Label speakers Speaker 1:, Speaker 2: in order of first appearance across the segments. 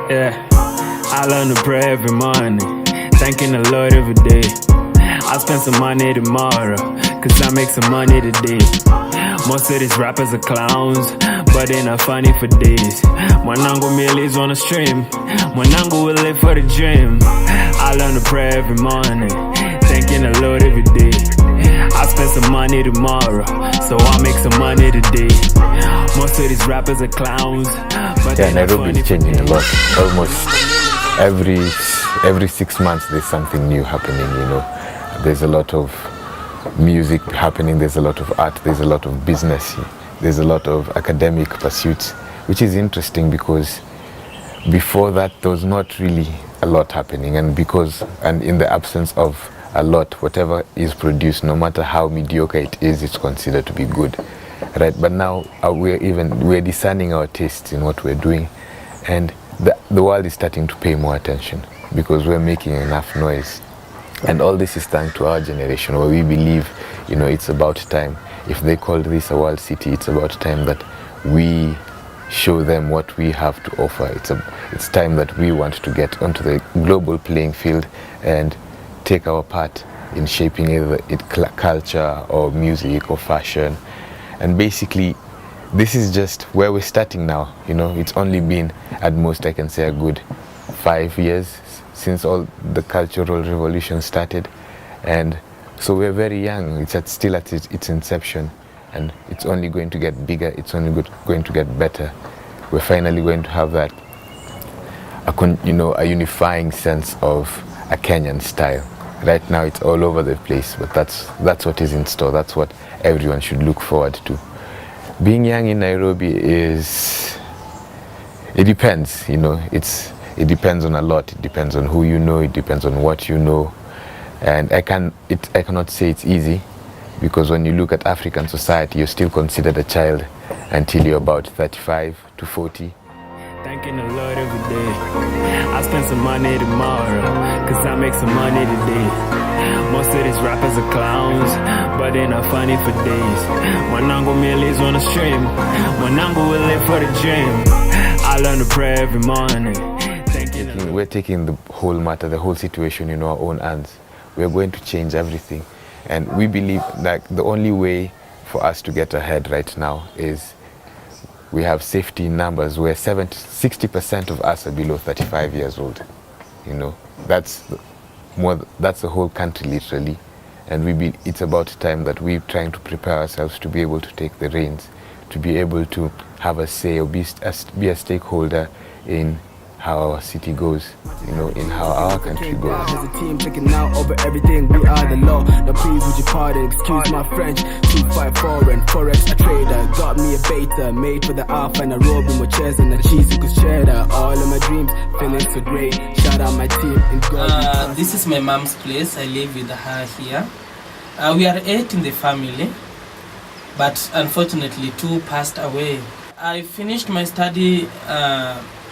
Speaker 1: Yeah, I learn to pray every morning, thanking the Lord every day. I spend some money tomorrow, cause I make some money today. Most of these rappers are clowns, but they not funny for days. Mwanangu millies on the stream, Mwanangu will live for the dream. I learn to pray every morning, thanking the Lord every day. I spend some money tomorrow, so I make some money today. Most of these rappers are clowns, but
Speaker 2: yeah, Nairobi is changing a lot. Almost every 6 months there's something new happening, you know. There's a lot of music happening, there's a lot of art, there's a lot of business, there's a lot of academic pursuits, which is interesting because before that there was not really a lot happening, and in the absence of a lot, whatever is produced, no matter how mediocre it is, it's considered to be good, right? But now we're discerning our tastes in what we're doing, and the world is starting to pay more attention because we're making enough noise. And all this is thanks to our generation, where we believe, you know, it's about time. If they call this a world city, it's about time that we show them what we have to offer. It's time that we want to get onto the global playing field and take our part in shaping either culture or music or fashion. And basically, this is just where we're starting now. You know, it's only been, at most I can say, a good 5 years since all the cultural revolution started, and so we're very young. It's still at its inception, and it's only going to get bigger, it's only going to get better. We're finally going to have that, a unifying sense of a Kenyan style. Right now it's all over the place, but that's what is in store. That's what everyone should look forward to. Being young in Nairobi it depends, you know. It depends on a lot. It depends on who you know. It depends on what you know. And I cannot say it's easy, because when you look at African society, you're still considered a child until you're about 35 to 40.
Speaker 1: Thanking the Lord every day. I spend some money tomorrow, cause I make some money today. Most of these rappers are clowns, but they're not funny for days. Mwanangu millies on the stream, Mwanangu will live for the dream. I learn to pray every morning.
Speaker 2: We're taking the whole matter, the whole situation in our own hands. We're going to change everything. And we believe that the only way for us to get ahead right now is we have safety numbers where 60% of us are below 35 years old. You know, that's the whole country literally. And it's about time that we're trying to prepare ourselves to be able to take the reins, to be able to have a say or be a stakeholder in how our city goes, you know, in how our country goes.
Speaker 3: There's a team taking out over everything, we are the law. Now please would you pardon, excuse my French. 254 and Forex, a trader. Got me a beta, made for the alpha and a robe in my chest and a cheese cause cheddar. All of my dreams, feeling so great. Shout out my team in God.
Speaker 4: This is my mom's place, I live with her here. We are 8 in the family, but unfortunately 2 passed away. I finished my study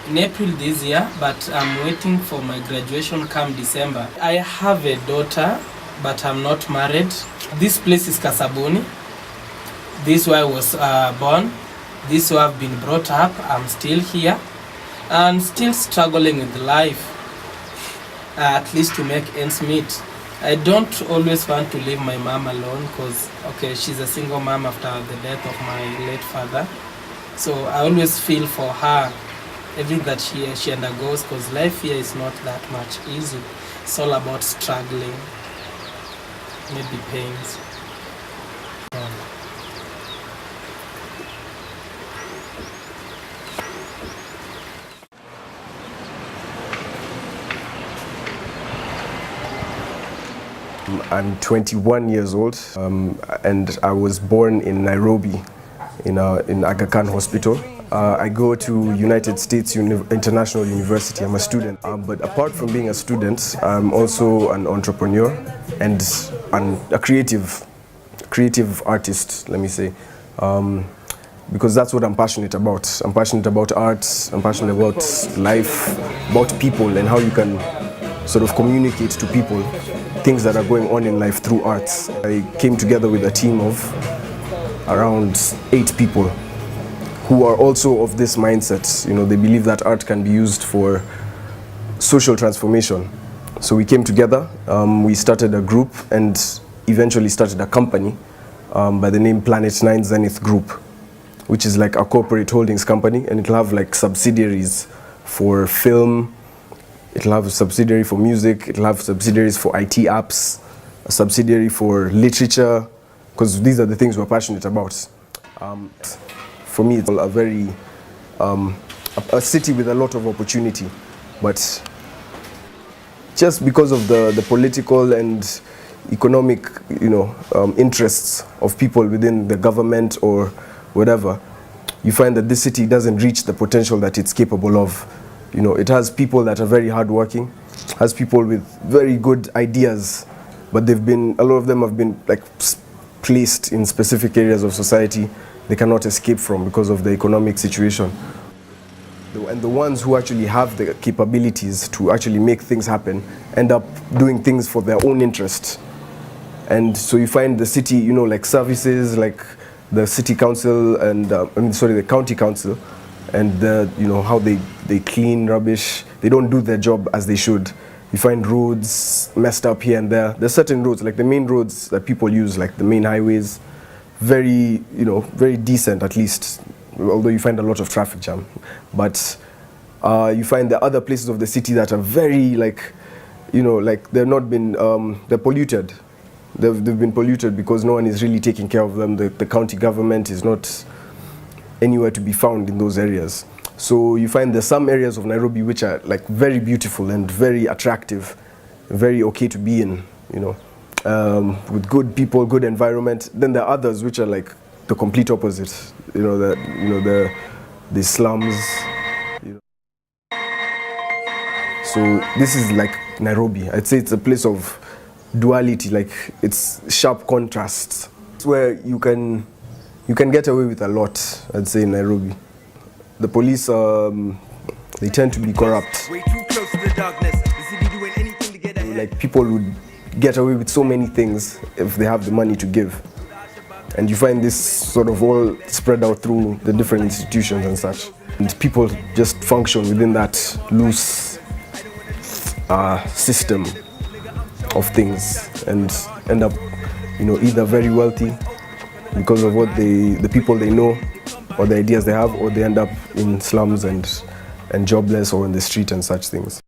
Speaker 4: in April this year, but I'm waiting for my graduation come December. I have a daughter, but I'm not married. This place is Kasabuni. This is where I was born. This is where I've been brought up. I'm still here and still struggling with life, at least to make ends meet. I don't always want to leave my mom alone because, okay, she's a single mom after the death of my late father. So I always feel for her, everything that she undergoes, because life here is not that much easy. It's all about struggling, maybe pains.
Speaker 5: I'm 21 years old, and I was born in Nairobi, in Aga Khan Hospital. I go to United States International University. I'm a student, but apart from being a student, I'm also an entrepreneur and a creative artist, let me say, because that's what I'm passionate about. I'm passionate about art, I'm passionate about life, about people and how you can sort of communicate to people things that are going on in life through arts. I came together with a team of around 8 people who are also of this mindset. You know, they believe that art can be used for social transformation. So we came together, we started a group and eventually started a company by the name Planet 9 Zenith Group, which is like a corporate holdings company, and it'll have like subsidiaries for film, it'll have a subsidiary for music, it'll have subsidiaries for IT apps, a subsidiary for literature, because these are the things we're passionate about. For me, it's a very, a city with a lot of opportunity, but just because of the political and economic, you know, interests of people within the government or whatever, you find that this city doesn't reach the potential that it's capable of. You know, it has people that are very hardworking, has people with very good ideas, but a lot of them have been like placed in specific areas of society they cannot escape from because of the economic situation. And the ones who actually have the capabilities to actually make things happen end up doing things for their own interest. And so you find the city, you know, like services like the city council and the county council, and you know, how they clean rubbish. They don't do their job as they should. You find roads messed up here and there. There's certain roads, like the main roads that people use, like the main highways, very, you know, very decent at least, although you find a lot of traffic jam. But you find the other places of the city that are very, like, you know, like they're not been, they're polluted. They've been polluted because no one is really taking care of them. The county government is not anywhere to be found in those areas. So you find there's some areas of Nairobi which are like very beautiful and very attractive, very okay to be in, you know, with good people, good environment. Then there are others which are like the complete opposite, you know, the slums. You know. So this is like Nairobi. I'd say it's a place of duality, like it's sharp contrasts. It's where you can get away with a lot, I'd say, in Nairobi. The police, they tend to be corrupt. Way too close to the darkness. The city doing anything to get ahead. Like people would get away with so many things if they have the money to give. And you find this sort of all spread out through the different institutions and such. And people just function within that loose system of things and end up, you know, either very wealthy because of what the people they know or the ideas they have, or they end up in slums and jobless or in the street and such things.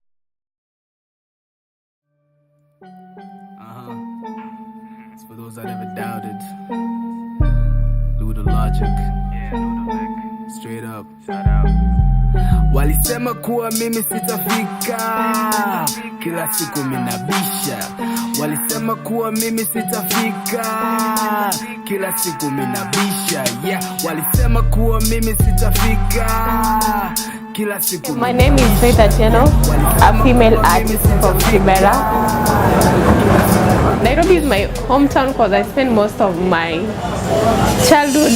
Speaker 3: It's for those that ever doubted. Luda Logic. Straight up. Shout out. Walisema kuwa mimi sitafika, kila siku minabisha. Walisema kuwa mimi sitafika, kila siku minabisha. Yeah, walisema kuwa mimi sitafika, kila siku.
Speaker 6: My name is Patricia Esteve, a female artist from Kibera. Nairobi is my hometown because I spent most of my childhood.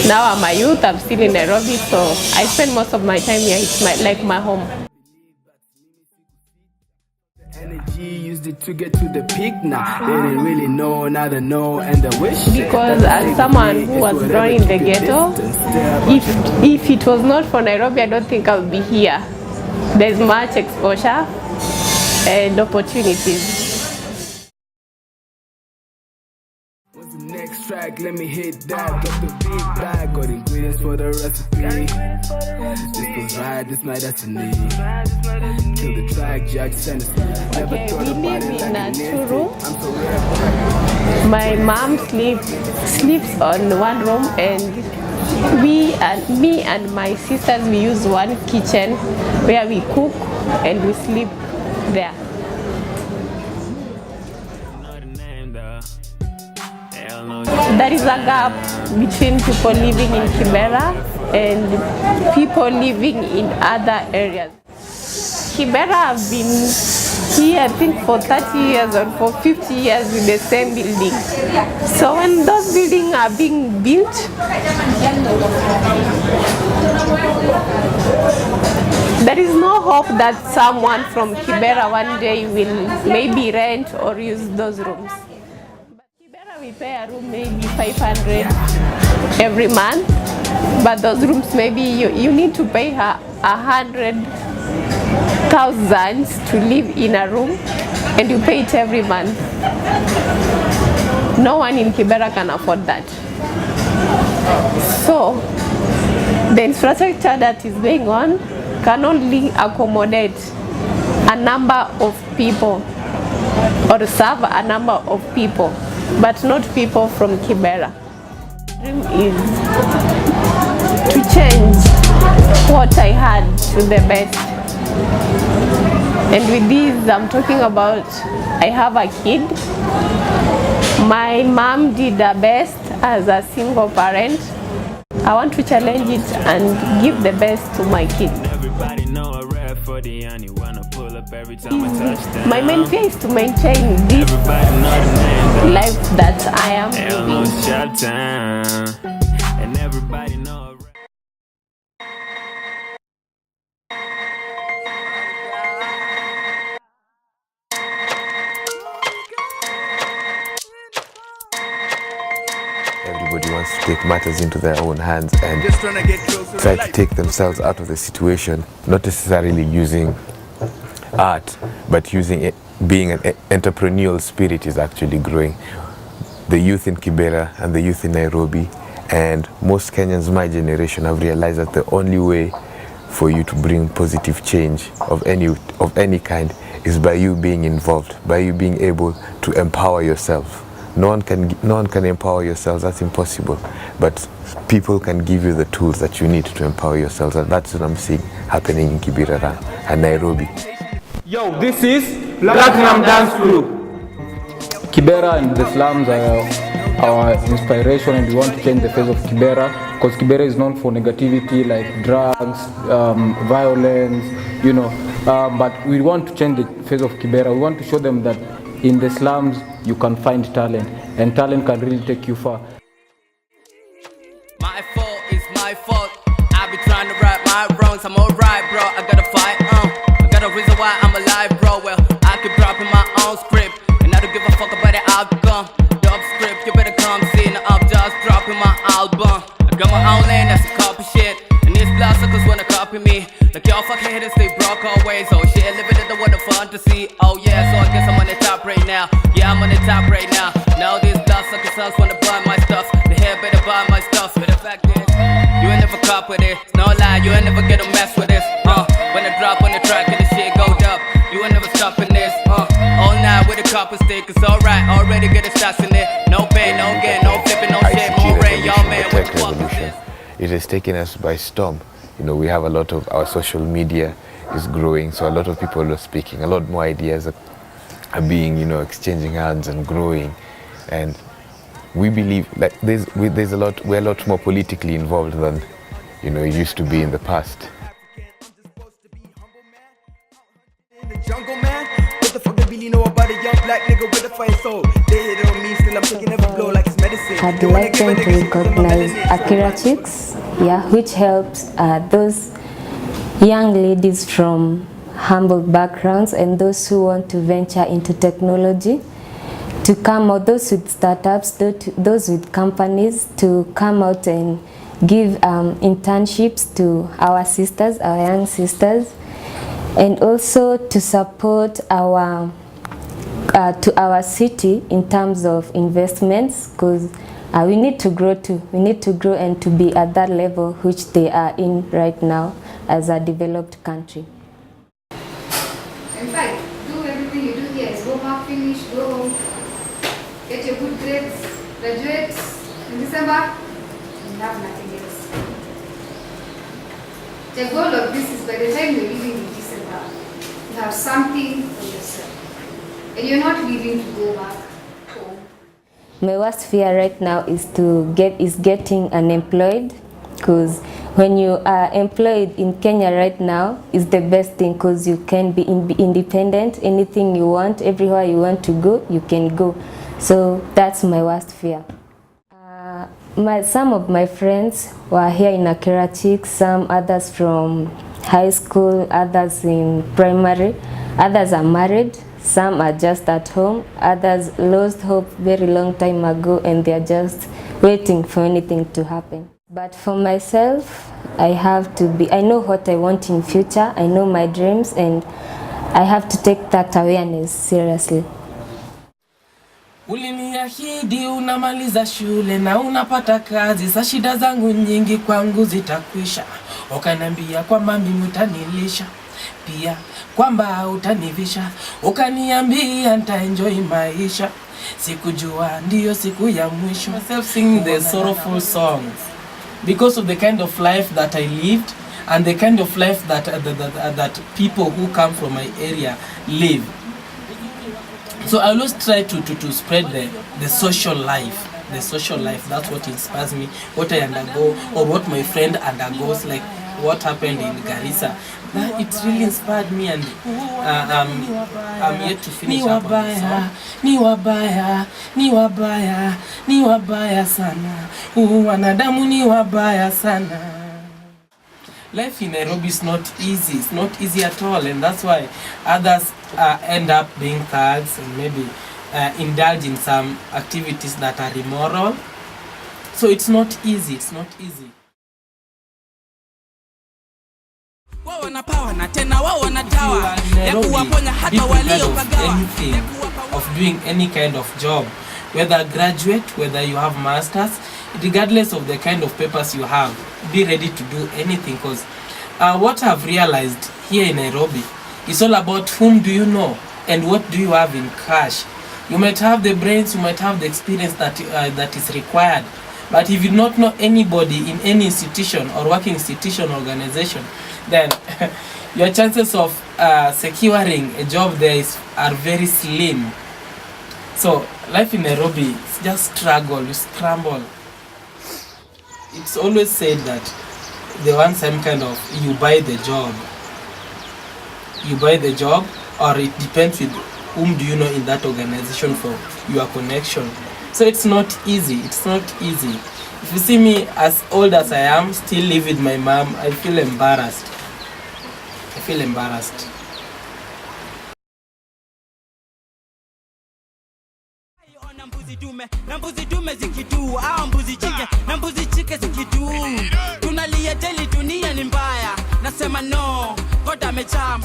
Speaker 6: Now I'm a youth, I'm still in Nairobi, so I spend most of my time here. It's like my home.
Speaker 3: Energy used it to get to the peak now. They didn't really know, now they know, and they wish.
Speaker 6: Because as someone who was born in the ghetto, if it was not for Nairobi, I don't think I would be here. There's much exposure and opportunities.
Speaker 3: Track, let me hit that, get the beat back, got ingredients for the recipe. This was right, this my destiny. Kill the track, Jack Sense.
Speaker 6: Okay, we live in a two-room. My mom sleeps on one room, and me and my sisters, we use one kitchen where we cook and we sleep there. There is a gap between people living in Kibera and people living in other areas. Kibera have been here, I think, for 30 years or for 50 years with the same building. So when those buildings are being built, there is no hope that someone from Kibera one day will maybe rent or use those rooms. We pay a room maybe 500 every month, but those rooms maybe you need to pay her 100,000 to live in a room, and you pay it every month. No one in Kibera can afford that. So the infrastructure that is going on can only accommodate a number of people or serve a number of people, but not people from Kibera. Dream is to change what I had to the best. And with this, I'm talking about I have a kid. My mom did her best as a single parent. I want to challenge it and give the best to my kid. My main fear is to maintain this life that I am living.
Speaker 2: Everybody wants to take matters into their own hands and try to take themselves out of the situation, not necessarily using art, but using it. Being an entrepreneurial spirit is actually growing. The youth in Kibera and the youth in Nairobi and most Kenyans my generation have realized that the only way for you to bring positive change of any kind is by you being involved, by you being able to empower yourself. No one can empower yourselves, that's impossible. But people can give you the tools that you need to empower yourselves, and that's what I'm seeing happening in Kibera and Nairobi.
Speaker 7: Yo, this is Platinum Dance Crew. Kibera and the slums are our inspiration, and we want to change the face of Kibera, because Kibera is known for negativity like drugs, violence, you know. But we want to change the face of Kibera. We want to show them that in the slums you can find talent, and talent can really take you far.
Speaker 8: My fault is my fault. I be trying to right my wrongs. I'm alright, bro. I gotta fight. I got a reason why I'm alive, bro. Well, I keep dropping my own script, and I don't give a fuck about the outcome. Dub script, you better come see. Now I'm just dropping my album. I got my own lane, that's a copy shit. And these bloodsuckers wanna copy me. Like y'all fucking haters, they broke always. Oh shit, living in the world of fantasy. Oh yeah, so I guess I'm on the top right now. Yeah, I'm on the top right now. Now these bloodsucker sons wanna buy my stuff. The hair better buy my stuff. But the fact is, you ain't never cop with it. No lie, you ain't never gonna mess with this. When I drop on the track and the shit goes up, you ain't never stopping this. All night with a copper stick, it's alright. Already get a shots in it. No pain, no gain, no flipping, no shit. More rain, y'all man.
Speaker 2: The tech revolution, it has taken us by storm. You know, we have a lot of our social media is growing, so a lot of people are speaking, a lot more ideas are being, you know, exchanging hands and growing, and we believe that we're a lot more politically involved than, you know, it used to be in the past.
Speaker 9: Jungle man, what the fuck they really know about a young black nigga with a fire soul? They hit on me, still I'm taking every blow like it's medicine.
Speaker 10: I'd like them to recognize Akira Chicks, which helps those young ladies from humble backgrounds and those who want to venture into technology to come out, those with startups, those with companies, to come out and give internships to our sisters, our young sisters, and also to support our city in terms of investments, because we need to grow too. We need to grow and to be at that level which they are in right now as a developed country.
Speaker 11: In fact, do everything you do here is go back, finish, go home, get your good grades, graduate in December, and have nothing else. The goal of this is by the time you're leaving in December, you have something for yourself. And you're not leaving to go back home.
Speaker 10: My worst fear right now is getting unemployed, because when you are employed in Kenya right now is the best thing, because you can be independent. Anything you want, everywhere you want to go, you can go. So that's my worst fear. Some of my friends were here in Akira Chicks, some others from high school, others in primary, others are married, some are just at home, others lost hope very long time ago and they are just waiting for anything to happen. But for myself, I know what I want in future, I know my dreams, and I have to take that awareness seriously.
Speaker 4: Uliniahidi unamaliza shule na unapata kazi, sa shida zangu nyingi kwangu zitakwisha. Ukaniambia kwamba mimi utanilisha, pia kwamba utanivisha. Ukaniambia nitaenjoy maisha, sikujua ndio siku ya mwisho. Myself singing the sorrowful songs because of the kind of life that I lived and the kind of life that people who come from my area live. So I always try to spread the social life. The social life, that's what inspires me, what I undergo or what my friend undergoes, like what happened in Garissa. It really inspired me, and I'm yet to finish up on the song. Ni wabaya sana. Wanadamu ni wabaya sana. Life in Nairobi is not easy. It's not easy at all, and that's why others end up being thugs and maybe indulge in some activities that are immoral. So it's not easy. It's not easy. Of doing any kind of job, whether graduate, whether you have masters, regardless of the kind of papers you have, be ready to do anything, because what I've realized here in Nairobi is all about whom do you know and what do you have in cash. You might have the brains, you might have the experience that is required, but if you do not know anybody in any institution or working institution or organization, then your chances of securing a job there are very slim. So life in Nairobi is just struggle, you scramble. It's always said that they want some kind of, you buy the job, or it depends with whom do you know in that organization for your connection. So it's not easy. It's not easy. If you see me as old as I am, still live with my mom, I feel embarrassed. I feel embarrassed.
Speaker 8: Nambuzi dume zikitu, mbuzi chike, na mbuzi chike zikitu. Tunalia daily, dunia ni mbaya. Nasema no, God amecham.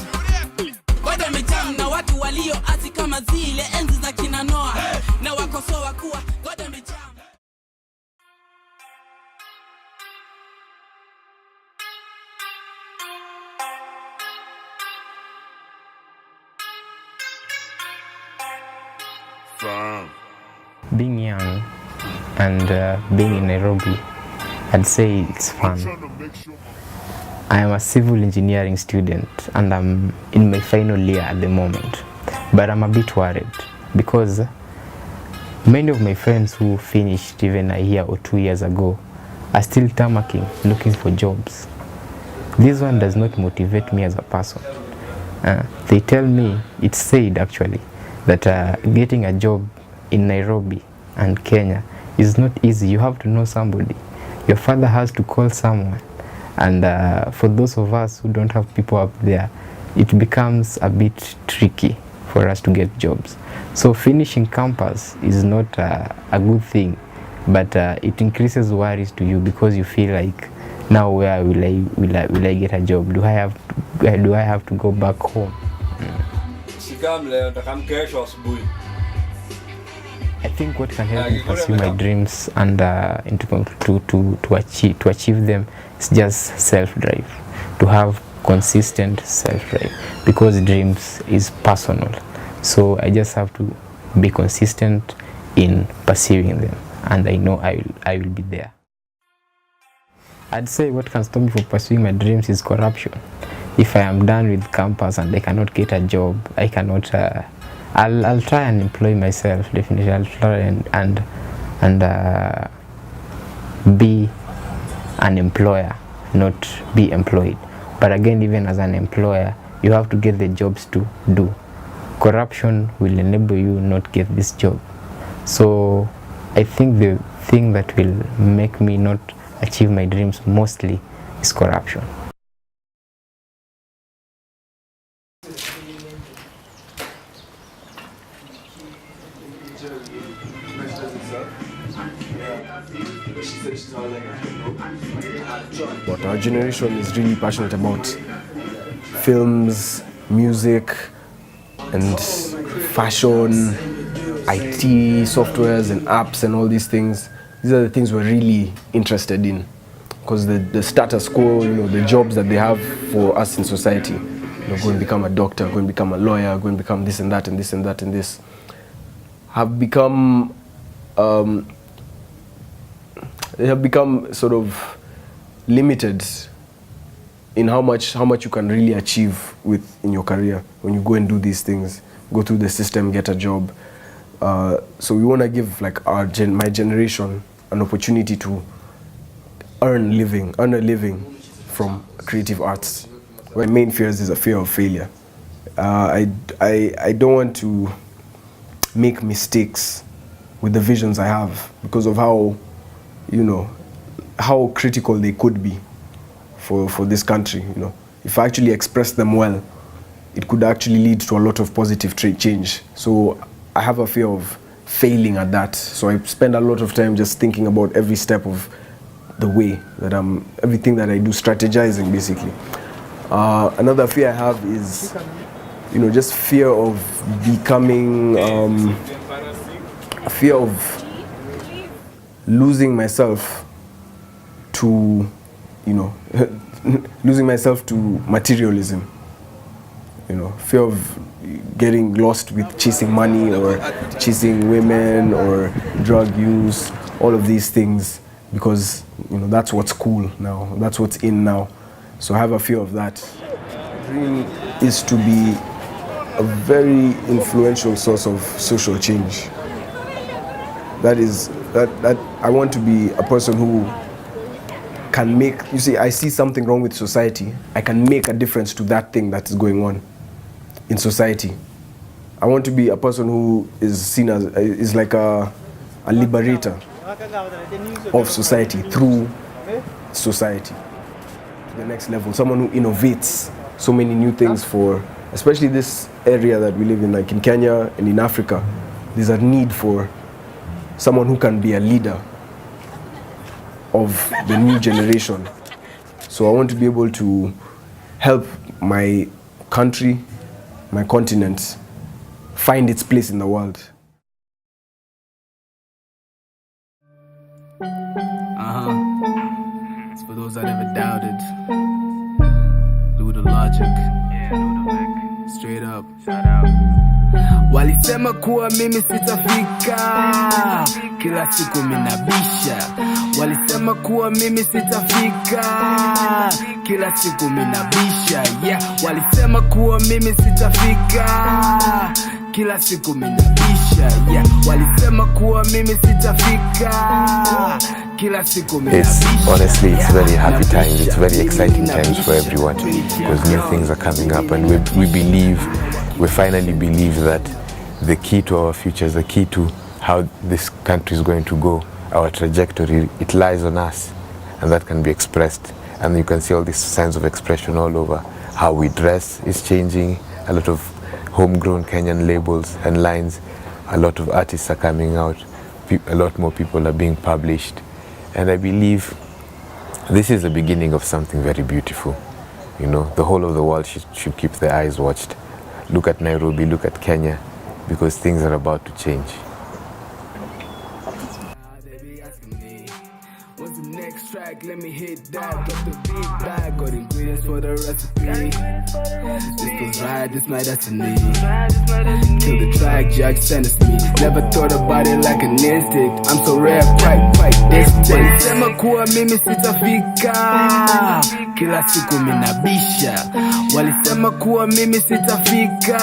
Speaker 8: God amecham na watu walio asi kama zile enzi za kina Noah. Na wakosoa kuwa God amecham.
Speaker 12: Fran.
Speaker 13: Being young and being in Nairobi, I'd say it's fun. I am a civil engineering student and I'm in my final year at the moment. But I'm a bit worried because many of my friends who finished even a year or 2 years ago are still tamarking, looking for jobs. This one does not motivate me as a person. They tell me, it's said actually, that getting a job in Nairobi and Kenya is not easy. You have to know somebody. Your father has to call someone. And for those of us who don't have people up there, it becomes a bit tricky for us to get jobs. So finishing campus is not a good thing, but it increases worries to you because you feel like, now where will I get a job? Do I have to go back home? I think what can help me pursue my dreams and to achieve them is just self-drive, to have consistent self-drive, because dreams is personal. So I just have to be consistent in pursuing them, and I know I will be there. I'd say what can stop me from pursuing my dreams is corruption. If I am done with campus and I cannot get a job, I cannot. I'll try and employ myself. Definitely, I'll try and be an employer, not be employed. But again, even as an employer, you have to get the jobs to do. Corruption will enable you not get this job. So I think the thing that will make me not achieve my dreams mostly is corruption.
Speaker 5: She said she's not like, our generation is really passionate about films, music, and fashion, IT, softwares and apps and all these things. These are the things we're really interested in, because the status quo, the jobs that they have for us in society, go and become a doctor, go and become a lawyer, go and become this and that and this and that and this, have become they have become sort of limited in how much you can really achieve in your career when you go and do these things, go through the system, get a job. So we want to give like my generation an opportunity to earn a living from creative arts. My main fears is a fear of failure. I don't want to make mistakes with the visions I have because of how critical they could be for this country. If I actually express them well, it could actually lead to a lot of positive change. So I have a fear of failing at that. So I spend a lot of time just thinking about every step of the way that everything that I do, strategizing basically. Another fear I have is, just fear of becoming, a fear of losing myself to, losing myself to materialism. Fear of getting lost with chasing money or chasing women or drug use, all of these things, because that's what's cool now, that's what's in now. So I have a fear of that. The dream is to be a very influential source of social change. That I want to be a person who can make, I see something wrong with society, I can make a difference to that thing that is going on in society. I want to be a person who is seen as, is like a liberator of society through society to the next level. Someone who innovates so many new things for, especially this area that we live in, like in Kenya and in Africa. There's a need for someone who can be a leader of the new generation. So I want to be able to help my country, my continent, find its place in the world.
Speaker 3: It's for those that ever doubted. Lou the Logic. Straight up. Shout out. Walisema kuwa mimi sitafika, kila siku minabisha. Walisema kuwa mimi sitafika, kila siku minabisha. Yeah, walisema kuwa mimi sitafika, kila siku minabisha. Yeah, walisema kuwa mimi sitafika, kila siku minabisha.
Speaker 2: Honestly, it's very happy times, it's very exciting times for everyone because new things are coming up, and we finally believe that the key to our futures, the key to how this country is going to go, our trajectory, it lies on us, and that can be expressed. And you can see all these signs of expression all over. How we dress is changing, a lot of homegrown Kenyan labels and lines, a lot of artists are coming out, a lot more people are being published, and I believe this is the beginning of something very beautiful. The whole of the world should keep their eyes watched. Look at Nairobi, look at Kenya, because things are about to change.
Speaker 3: What's the next track? Let me hit that. Got the big bag, got ingredients for the recipe. This goes right, this my destiny. Kill the track, judge sentenced me. Never thought about it like an instinct. I'm so rare, quite distant. Walisema kuwa mimi sitafika, kila siku minabisha. Walisema kuwa mimi sitafika,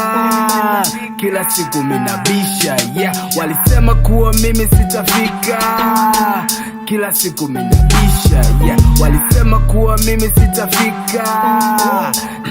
Speaker 3: kila siku minabisha. Yeah, walisema kuwa mimi sitafika, kila siku minabisha. Yeah, walisema kuwa mimi sitafika,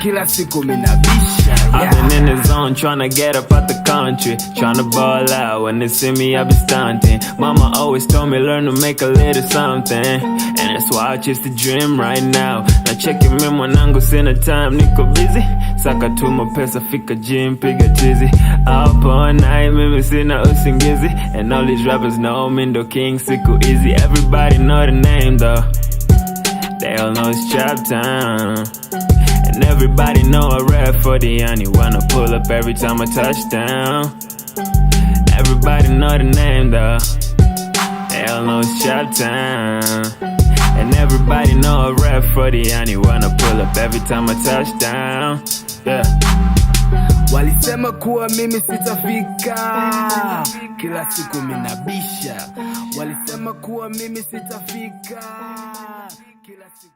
Speaker 3: kila siku minabisha.
Speaker 1: I've been in the zone tryna get up out the country, tryna ball out. When they see me, I be stunting. Mama always told me learn to make a little something, and that's why I chase the dream right now. Na checking me mwanangu sina time, niko busy. Saka tu mapesa fika gym, piga chizi. Up all night, mimi sina usingizi. And all these rappers know me ndo king, siku easy. Everybody know the name though. They all know it's trap time. And everybody know I rap for the honey when I pull up every time I touch down. Everybody know the name though. They all know it's trap time. And everybody know I rap for the honey when I pull up every time I touch down. Yeah.
Speaker 3: Walisema kuwa mimi sitafika, kila siku minabisha. Walisema kuwa mimi sitafika, kila siku